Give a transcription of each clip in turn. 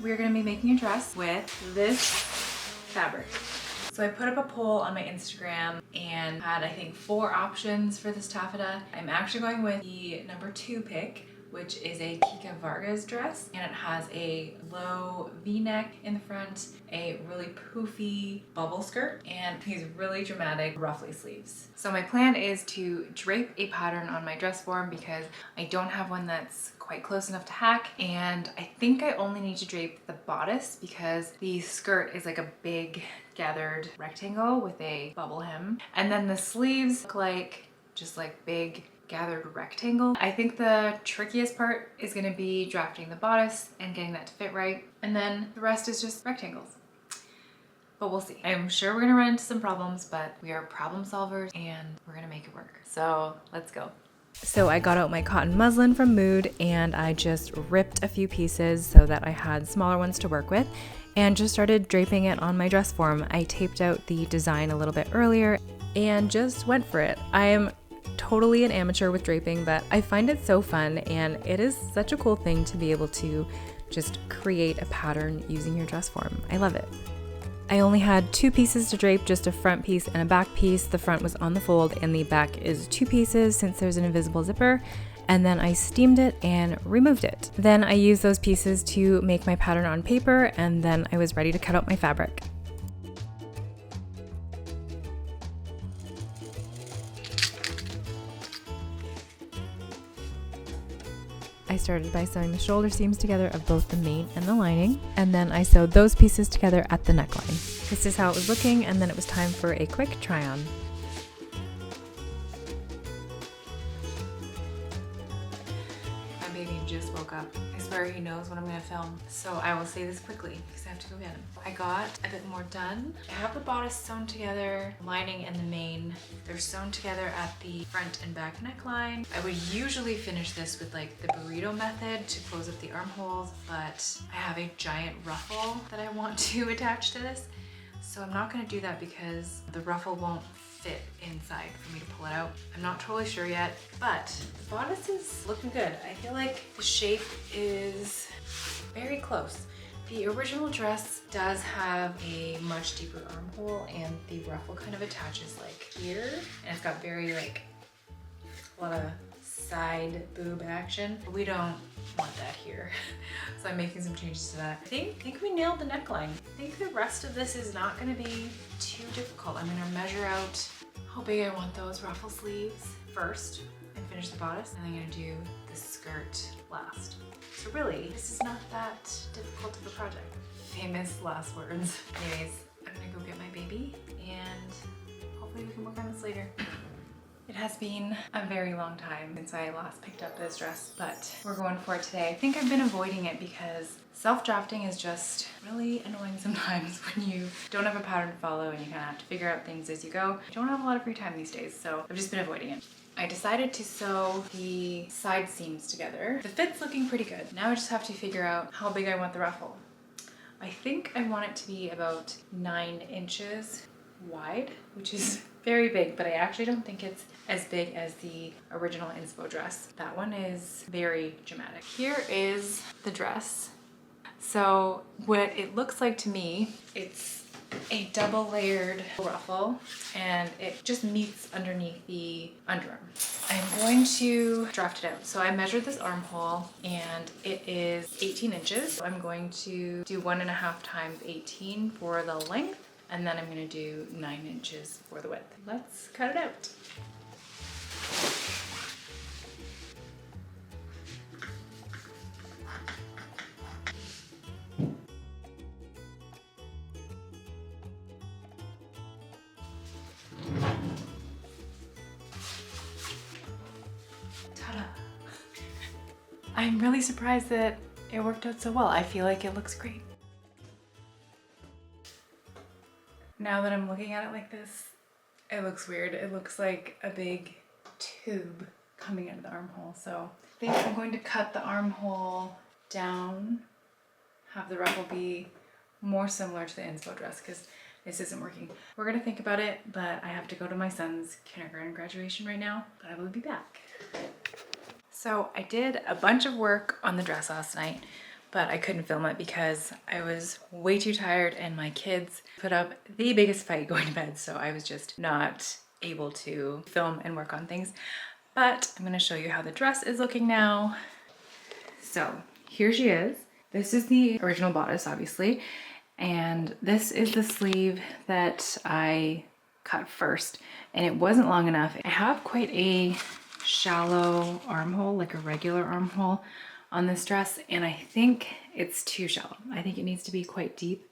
we're gonna be making a dress with this fabric. So I put up a poll on my Instagram and had, I think, 4 options for this taffeta. I'm actually going with the number 2 pick, which is a Kika Vargas dress, and it has a low V-neck in the front, a really poofy bubble skirt, and these really dramatic ruffly sleeves. So my plan is to drape a pattern on my dress form because I don't have one that's quite close enough to hack, and I think I only need to drape the bodice because the skirt is like a big gathered rectangle with a bubble hem, and then the sleeves look like just like big gathered rectangle. I think the trickiest part is going to be drafting the bodice and getting that to fit right, and then the rest is just rectangles. But we'll see. I'm sure we're gonna run into some problems, but we are problem solvers and we're gonna make it work. So let's go. So I got out my cotton muslin from Mood and I just ripped a few pieces so that I had smaller ones to work with and just started draping it on my dress form. I taped out the design a little bit earlier and just went for it. I am totally an amateur with draping, but I find it so fun and it is such a cool thing to be able to just create a pattern using your dress form. I love it. I only had 2 pieces to drape, just a front piece and a back piece. The front was on the fold and the back is 2 pieces since there's an invisible zipper. And then I steamed it and removed it. Then I used those pieces to make my pattern on paper, and then I was ready to cut out my fabric. I started by sewing the shoulder seams together of both the main and the lining, and then I sewed those pieces together at the neckline. This is how it was looking, and then it was time for a quick try on. My baby just woke up. I swear he knows when I'm gonna film, so I will say this quickly because I have to go get him. I got a bit more done. I have the bodice sewn together, lining and the main. They're sewn together at the front and back neckline. I would usually finish this with like the burrito method to close up the armholes, but I have a giant ruffle that I want to attach to this. So I'm not gonna do that because the ruffle won't fit inside for me to pull it out. I'm not totally sure yet, but the bodice is looking good. I feel like the shape is very close. The original dress does have a much deeper armhole and the ruffle kind of attaches like here, and it's got very like a lot of side boob action. We don't want that here. So I'm making some changes to that. I think we nailed the neckline. I think the rest of this is not gonna be too difficult. I'm gonna measure out how big I want those ruffle sleeves first and finish the bodice, and I'm gonna do the skirt last. So really, this is not that difficult of a project. Famous last words. Anyways, I'm gonna go get my baby and hopefully we can work on this later. It has been a very long time since I last picked up this dress, but we're going for it today. I think I've been avoiding it because self-drafting is just really annoying sometimes when you don't have a pattern to follow and you kind of have to figure out things as you go. I don't have a lot of free time these days, so I've just been avoiding it. I decided to sew the side seams together. The fit's looking pretty good. Now I just have to figure out how big I want the ruffle. I think I want it to be about 9 inches wide, which is very big, but I actually don't think it's as big as the original inspo dress. That one is very dramatic. Here is the dress. So what it looks like to me, it's a double layered ruffle and it just meets underneath the underarm. I'm going to draft it out. So I measured this armhole and it is 18 inches. So I'm going to do 1.5 times 18 for the length, and then I'm gonna do 9 inches for the width. Let's cut it out. Ta-da! I'm really surprised that it worked out so well. I feel like it looks great. Now that I'm looking at it like this, it looks weird. It looks like a big tube coming out of the armhole. So I think I'm going to cut the armhole down, have the ruffle be more similar to the inspo dress because this isn't working. We're gonna think about it, but I have to go to my son's kindergarten graduation right now, but I will be back. So I did a bunch of work on the dress last night. but I couldn't film it because I was way too tired and my kids put up the biggest fight going to bed, so I was just not able to film and work on things. But I'm gonna show you how the dress is looking now. So here she is. This is the original bodice, obviously, and this is the sleeve that I cut first, and it wasn't long enough. I have quite a shallow armhole, like a regular armhole on this dress, and I think it's too shallow. I think it needs to be quite deep.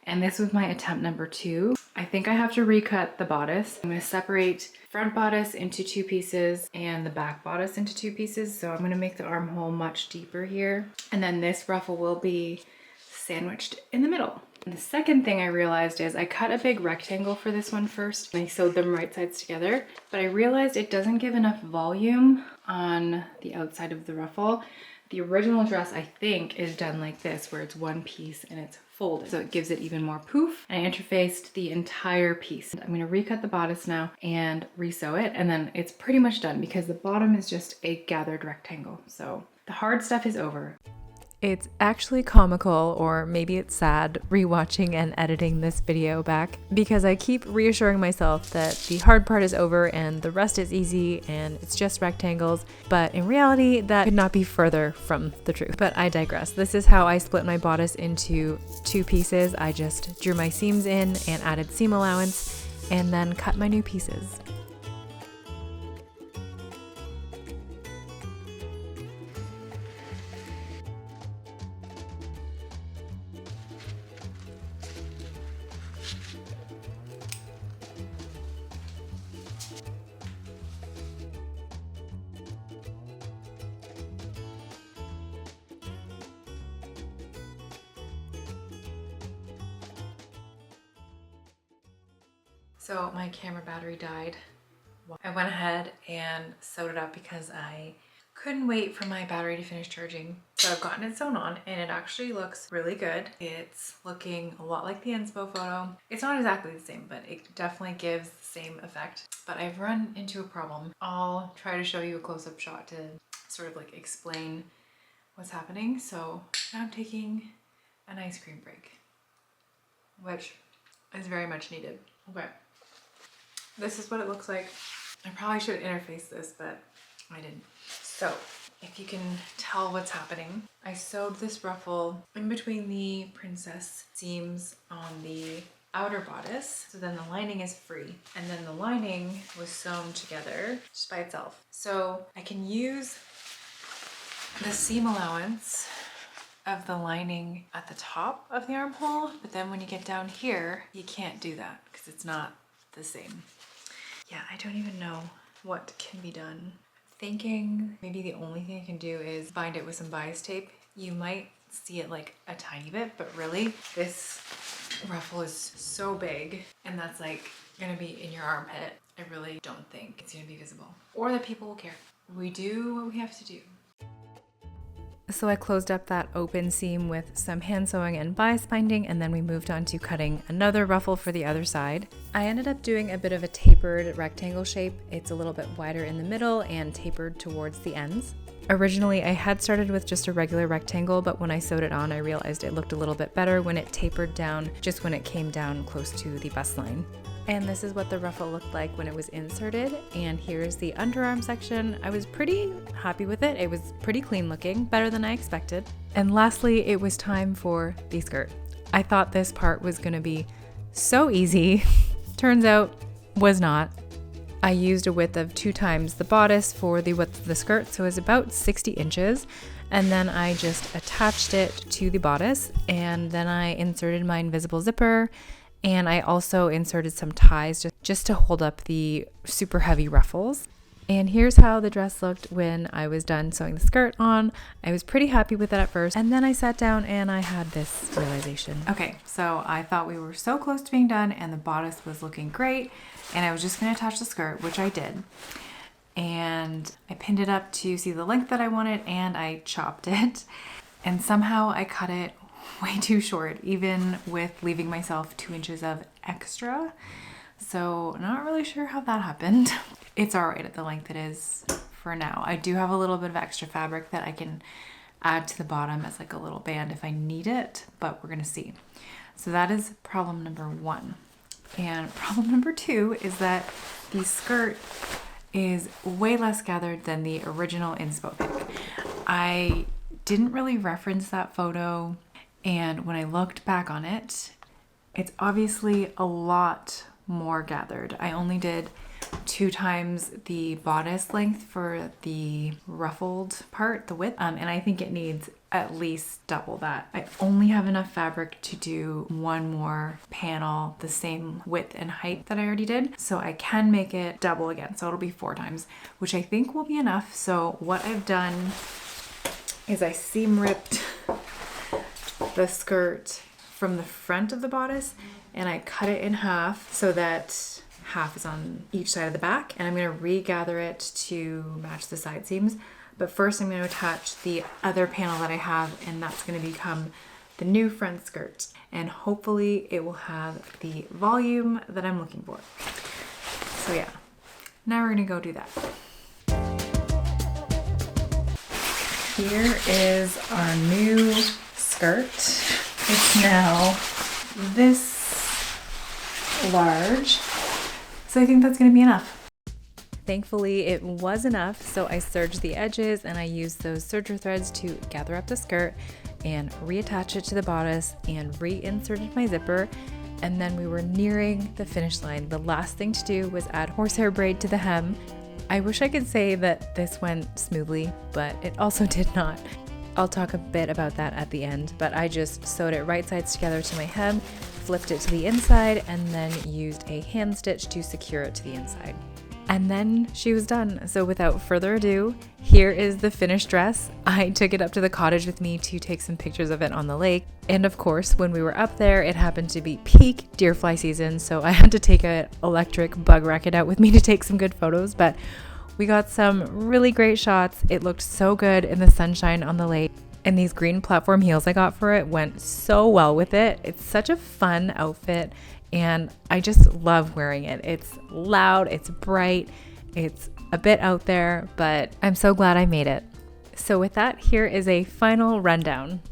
And this was my attempt number 2. I think I have to recut the bodice. I'm gonna separate front bodice into 2 pieces and the back bodice into 2 pieces. So I'm gonna make the armhole much deeper here. And then this ruffle will be sandwiched in the middle. And the second thing I realized is I cut a big rectangle for this one first, and I sewed them right sides together, but I realized it doesn't give enough volume on the outside of the ruffle. The original dress, I think, is done like this, where it's one piece and it's folded. So it gives it even more poof. And I interfaced the entire piece. I'm gonna recut the bodice now and resew it, and then it's pretty much done because the bottom is just a gathered rectangle. So the hard stuff is over. It's actually comical, or maybe it's sad, rewatching and editing this video back, because I keep reassuring myself that the hard part is over and the rest is easy and it's just rectangles, but in reality that could not be further from the truth. But I digress. This is how I split my bodice into 2 pieces. I just drew my seams in and added seam allowance and then cut my new pieces. So my camera battery died. I went ahead and sewed it up because I couldn't wait for my battery to finish charging. So I've gotten it sewn on and it actually looks really good. It's looking a lot like the inspo photo. It's not exactly the same, but it definitely gives the same effect. But I've run into a problem. I'll try to show you a close-up shot to sort of like explain what's happening. So now I'm taking an ice cream break, which is very much needed. Okay. This is what it looks like. I probably should interface this, but I didn't. So if you can tell what's happening, I sewed this ruffle in between the princess seams on the outer bodice. So then the lining is free. And then the lining was sewn together just by itself. So I can use the seam allowance of the lining at the top of the armhole, but then when you get down here, you can't do that because it's not the same. Yeah, I don't even know what can be done. Thinking maybe the only thing I can do is bind it with some bias tape. You might see it like a tiny bit, but really this ruffle is so big and that's like gonna be in your armpit. I really don't think it's gonna be visible or that people will care. We do what we have to do. So I closed up that open seam with some hand sewing and bias binding, and then we moved on to cutting another ruffle for the other side. I ended up doing a bit of a tapered rectangle shape. It's a little bit wider in the middle and tapered towards the ends. Originally, I had started with just a regular rectangle, but when I sewed it on, I realized it looked a little bit better when it tapered down, just when it came down close to the bust line. And this is what the ruffle looked like when it was inserted. And here's the underarm section. I was pretty happy with it. It was pretty clean looking, better than I expected. And lastly, it was time for the skirt. I thought this part was gonna be so easy. Turns out, was not. I used a width of 2 times the bodice for the width of the skirt, so it was about 60 inches. And then I just attached it to the bodice, and then I inserted my invisible zipper, and I also inserted some ties just to hold up the super heavy ruffles. And here's how the dress looked when I was done sewing the skirt on. I was pretty happy with it at first, and then I sat down and I had this realization. Okay, so I thought we were so close to being done and the bodice was looking great, and I was just gonna attach the skirt, which I did. And I pinned it up to see the length that I wanted, and I chopped it. And somehow I cut it way too short, even with leaving myself 2 inches of extra. So not really sure how that happened. It's all right at the length it is for now. I do have a little bit of extra fabric that I can add to the bottom as like a little band if I need it, but we're gonna see. So that is problem number 1. And problem number 2 is that the skirt is way less gathered than the original inspo pic. I didn't really reference that photo, and when I looked back on it, it's obviously a lot more gathered. I only did 2 times the bodice length for the ruffled part, the width, and I think it needs at least double that. I only have enough fabric to do 1 more panel the same width and height that I already did, so I can make it double again, so it'll be 4 times, which I think will be enough. So what I've done is I seam ripped the skirt from the front of the bodice and I cut it in half so that half is on each side of the back, and I'm going to regather it to match the side seams. But first I'm going to attach the other panel that I have, and that's going to become the new front skirt, and hopefully it will have the volume that I'm looking for. So yeah, now we're going to go do that. Here is our new skirt. It's now this large, so I think that's going to be enough. Thankfully, it was enough, so I serged the edges and I used those serger threads to gather up the skirt and reattach it to the bodice and reinserted my zipper, and then we were nearing the finish line. The last thing to do was add horsehair braid to the hem. I wish I could say that this went smoothly, but it also did not. I'll talk a bit about that at the end, but I just sewed it right sides together to my hem, flipped it to the inside, and then used a hand stitch to secure it to the inside. And then she was done. So without further ado, here is the finished dress. I took it up to the cottage with me to take some pictures of it on the lake. And of course, when we were up there, it happened to be peak deer fly season, so I had to take an electric bug racket out with me to take some good photos, but we got some really great shots. It looked so good in the sunshine on the lake. And these green platform heels I got for it went so well with it. It's such a fun outfit, and I just love wearing it. It's loud, it's bright, it's a bit out there, but I'm so glad I made it. So with that, here is a final rundown.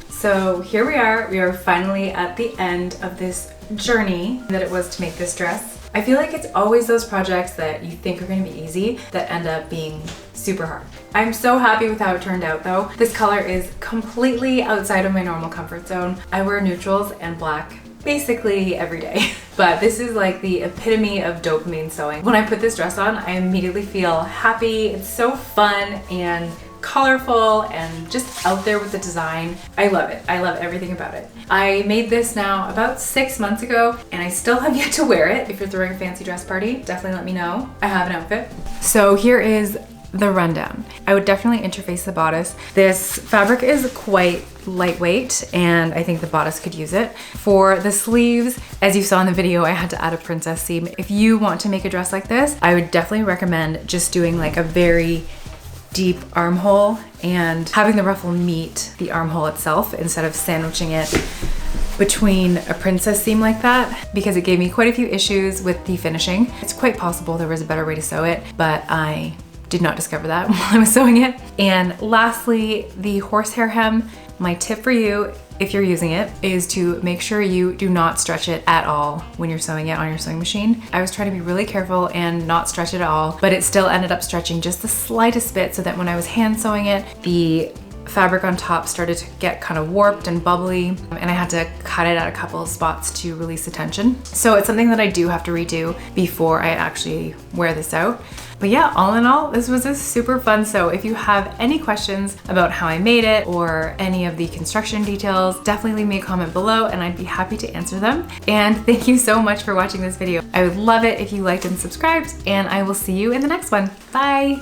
So here we are finally at the end of this journey that it was to make this dress. I feel like it's always those projects that you think are going to be easy that end up being super hard. I'm so happy with how it turned out though. This color is completely outside of my normal comfort zone. I wear neutrals and black basically every day, but this is like the epitome of dopamine sewing. When I put this dress on, I immediately feel happy. It's so fun and colorful and just out there with the design. I love it. I love everything about it. I made this now about 6 months ago and I still have yet to wear it. If you're throwing a fancy dress party, definitely let me know. I have an outfit. So here is the rundown. I would definitely interface the bodice. This fabric is quite lightweight and I think the bodice could use it. For the sleeves, as you saw in the video, I had to add a princess seam. If you want to make a dress like this, I would definitely recommend just doing like a very deep armhole and having the ruffle meet the armhole itself instead of sandwiching it between a princess seam like that, because it gave me quite a few issues with the finishing. It's quite possible there was a better way to sew it, but I did not discover that while I was sewing it. And lastly, the horsehair hem. My tip for you, if you're using it, is to make sure you do not stretch it at all when you're sewing it on your sewing machine. I was trying to be really careful and not stretch it at all, but it still ended up stretching just the slightest bit, so that when I was hand sewing it, the fabric on top started to get kind of warped and bubbly, and I had to cut it at a couple of spots to release the tension. So it's something that I do have to redo before I actually wear this out. But yeah, all in all, this was a super fun sew. If you have any questions about how I made it or any of the construction details, definitely leave me a comment below and I'd be happy to answer them. And thank you so much for watching this video. I would love it if you liked and subscribed, and I will see you in the next one. Bye.